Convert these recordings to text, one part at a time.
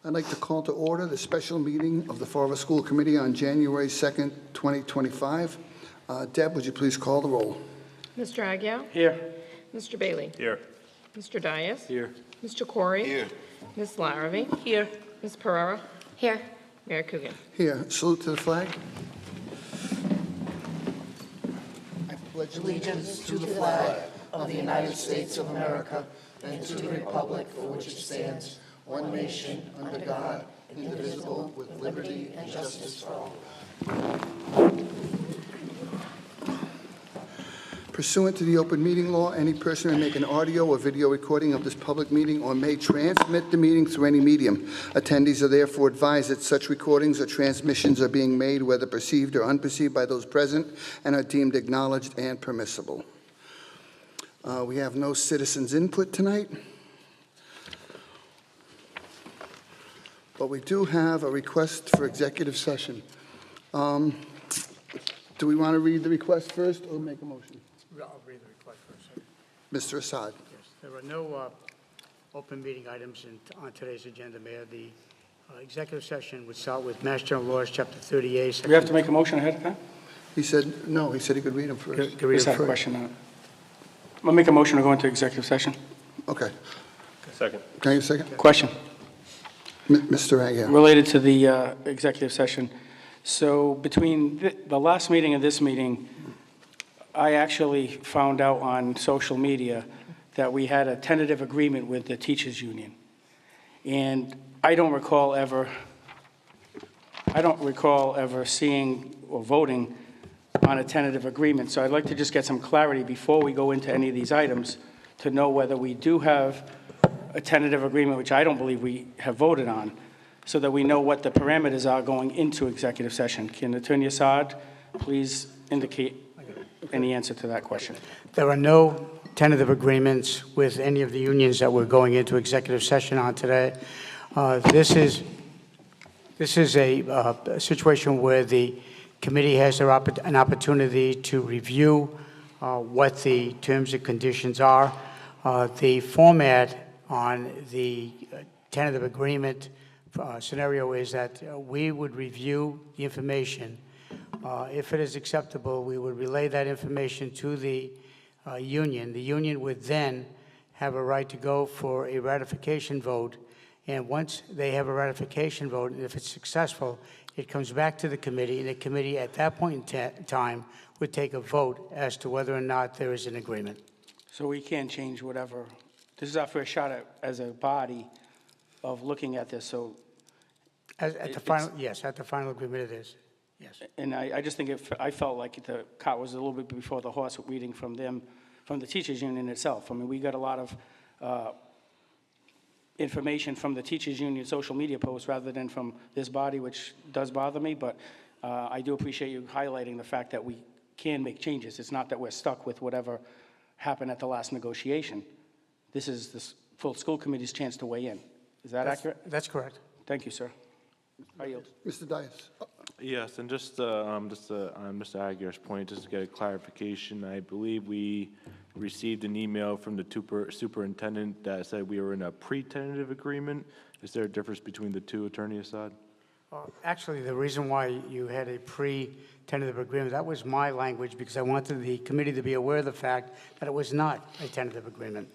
I'd like to call to order the special meeting of the Fall River School Committee on January 2nd, 2025. Deb, would you please call the roll? Mr. Aguirre? Here. Mr. Bailey? Here. Mr. Dias? Here. Mr. Corey? Here. Ms. Larrabee? Here. Ms. Pereira? Here. Mayor Coogan? Here, salute to the flag. I pledge Allegiance to the flag of the United States of America and to the republic for which it stands, one nation, under God, indivisible, with liberty and justice for all. Pursuant to the open meeting law, any person may make an audio or video recording of this public meeting or may transmit the meeting through any medium. Attendees are therefore advised that such recordings or transmissions are being made, whether perceived or unperceived, by those present and are deemed acknowledged and permissible. We have no citizens' input tonight, but we do have a request for executive session. Do we want to read the request first or make a motion? I'll read the request first. Mr. Assad. Yes, there are no open meeting items on today's agenda, Mayor. The executive session would start with Mass General Laws, Chapter 38. Do we have to make a motion ahead of time? He said, no, he said he could read them first. Just had a question on it. I'll make a motion to go into executive session. Okay. Second. Can I get a second? Question Mr. Aguirre. related to the executive session. So between the last meeting and this meeting, I actually found out on social media that we had a tentative agreement with the teachers union. And I don't recall ever seeing or voting on a tentative agreement. So I'd like to just get some clarity before we go into any of these items to know whether we do have a tentative agreement, which I don't believe we have voted on, so that we know what the parameters are going into executive session. Can Attorney Assad please indicate any answer to that question? There are no tentative agreements with any of the unions that we're going into executive session on today. This is a situation where the committee has an opportunity to review what the terms and conditions are. The format on the tentative agreement scenario is that we would review the information. If it is acceptable, we would relay that information to the union. The union would then have a right to go for a ratification vote. And once they have a ratification vote, and if it's successful, it comes back to the committee, and the committee at that point in time would take a vote as to whether or not there is an agreement. So we can't change whatever. This is our first shot as a body of looking at this. So, At the final agreement it is. Yes. and I just think I felt like the cart was a little bit before the horse, reading from them, from the teachers union itself. I mean, we got a lot of information from the teachers union social media posts rather than from this body, which does bother me. But I do appreciate you highlighting the fact that we can make changes. It's not that we're stuck with whatever happened at the last negotiation. This is the full school committee's chance to weigh in. Is that accurate? That's correct. Thank you, sir. I yield. Mr. Dias. Yes, and just on Mr. Aguirre's point, just to get a clarification, I believe we received an email from the superintendent that said we were in a pre-tentative agreement. Is there a difference between the two, Attorney Assad? Actually, the reason why you had a pre-tentative agreement, that was my language, because I wanted the committee to be aware of the fact that it was not a tentative agreement,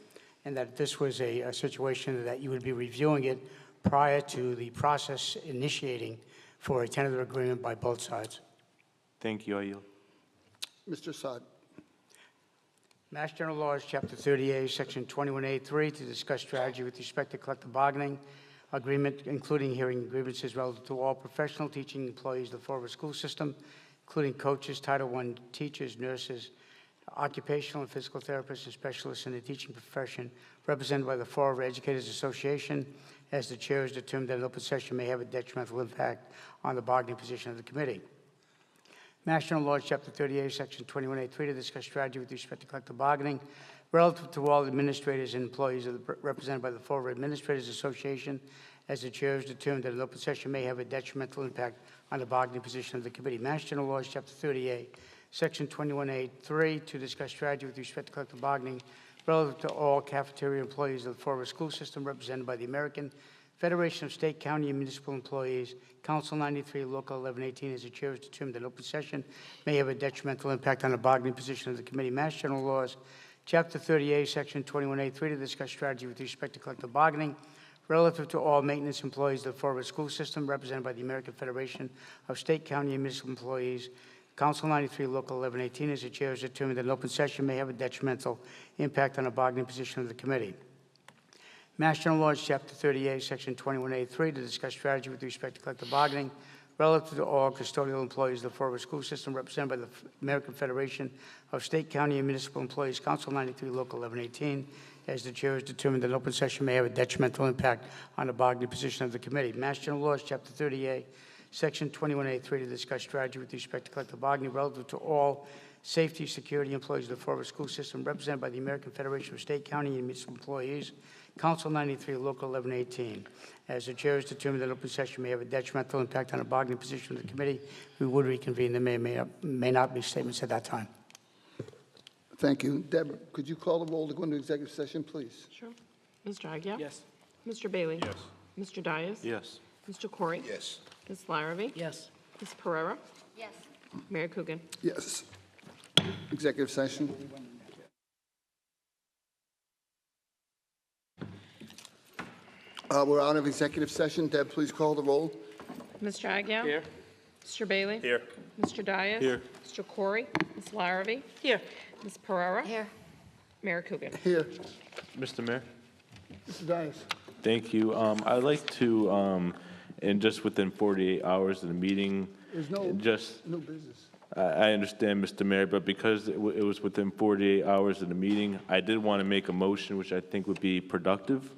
and that this was a situation that you would be reviewing it prior to the process initiating for a tentative agreement by both sides. Thank you, I yield. Mr. Assad. Mass General Laws, Chapter 38, Section 21A3, to discuss strategy with respect to collective bargaining agreement, including hearing grievances relative to all professional teaching employees of the Fall River School System, including coaches, Title I teachers, nurses, occupational and physical therapists, and specialists in the teaching profession, represented by the Fall River Educators Association, as the chair has determined that an open session may have a detrimental impact on the bargaining position of the committee. Mass General Laws, Chapter 38, Section 21A3, to discuss strategy with respect to collective bargaining relative to all administrators and employees represented by the Fall River Administrators Association, as the chair has determined that an open session may have a detrimental impact on the bargaining position of the committee. Mass General Laws, Chapter 38, Section 21A3, to discuss strategy with respect to collective bargaining relative to all cafeteria employees of the Fall River School System represented by the American Federation of State, County, and Municipal Employees, Council 93, Local 1118, as the chair has determined that open session may have a detrimental impact on the bargaining position of the committee. Mass General Laws, Chapter 38, Section 21A3, to discuss strategy with respect to collective bargaining relative to all maintenance employees of the Fall River School System represented by the American Federation of State, County, and Municipal Employees, Council 93, Local 1118, as the chair has determined that an open session may have a detrimental impact on the bargaining position of the committee. Mass General Laws, Chapter 38, Section 21A3, to discuss strategy with respect to collective bargaining relative to all custodial employees of the Fall River School System represented by the American Federation of State, County, and Municipal Employees, Council 93, Local 1118, as the chair has determined that an open session may have a detrimental impact on the bargaining position of the committee. Mass General Laws, Chapter 38, Section 21A3, to discuss strategy with respect to collective bargaining relative to all safety, security employees of the Fall River School System represented by the American Federation of State, County, and Municipal Employees, Council 93, Local 1118. As the chair has determined that open session may have a detrimental impact on the bargaining position of the committee, we would reconvene. There may not be statements at that time. Thank you. Deb, could you call the roll to go into executive session, please? Sure. Mr. Agia? Yes. Mr. Bailey? Yes. Mr. Dias? Yes. Mr. Corey? Yes. Ms. Larrabee? Yes. Ms. Pereira? Yes. Mayor Coogan? Yes. Executive session. We're out of executive session. Deb, please call the roll. Mr. Agia? Here. Mr. Bailey? Here. Mr. Dias? Here. Mr. Corey? Ms. Larrabee? Here. Ms. Pereira? Here. Mayor Coogan? Here. Mr. Mayor? Mr. Dias. Thank you. I'd like to, and just within 48 hours of the meeting, There's no just, business. I understand, Mr. Mayor, but because it was within 48 hours of the meeting, I did want to make a motion, which I think would be productive,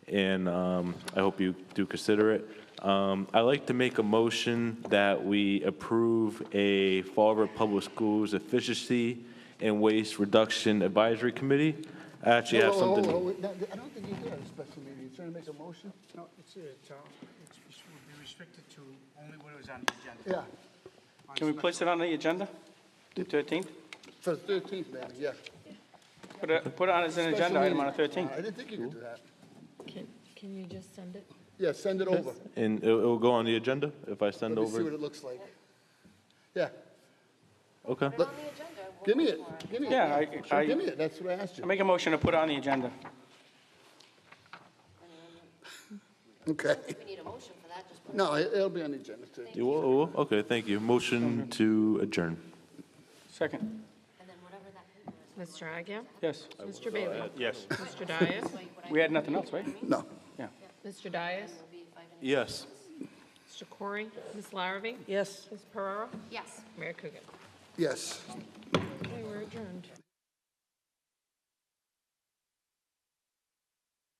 and I hope you do consider it. I'd like to make a motion that we approve a Fall River Public Schools Efficiency and Waste Reduction Advisory Committee. I actually have something. I don't think you did have a special meeting. You're trying to make a motion? No, it will be restricted to only what was on the agenda. Yeah, Can we place it on the agenda? The 13th? for the 13th, man, yeah. Put it on as an agenda Special item on the meeting. 13th. I didn't think you could do that. Can you just send it? Yeah, send it over. And it will go on the agenda if I send Let me see what over? it looks like. Yeah, Okay. Put it on the agenda. We'll give me vote it, for give me it. Yeah, Sure, give me it, that's what I asked I you. make a motion to put it on the agenda. Okay. We need a motion for that, just put it. No, it'll be on the agenda, too. You will? Okay, thank you. Motion to adjourn. Second. And then whatever that paper is. Mr. Agia? Yes. Mr. Bailey? Yes. Mr. Dias? We had nothing else, right? No. Yeah. Mr. Dias? Yes. Mr. Corey? Ms. Larrabee? Yes. Ms. Pereira? Yes. Mayor Coogan? Yes.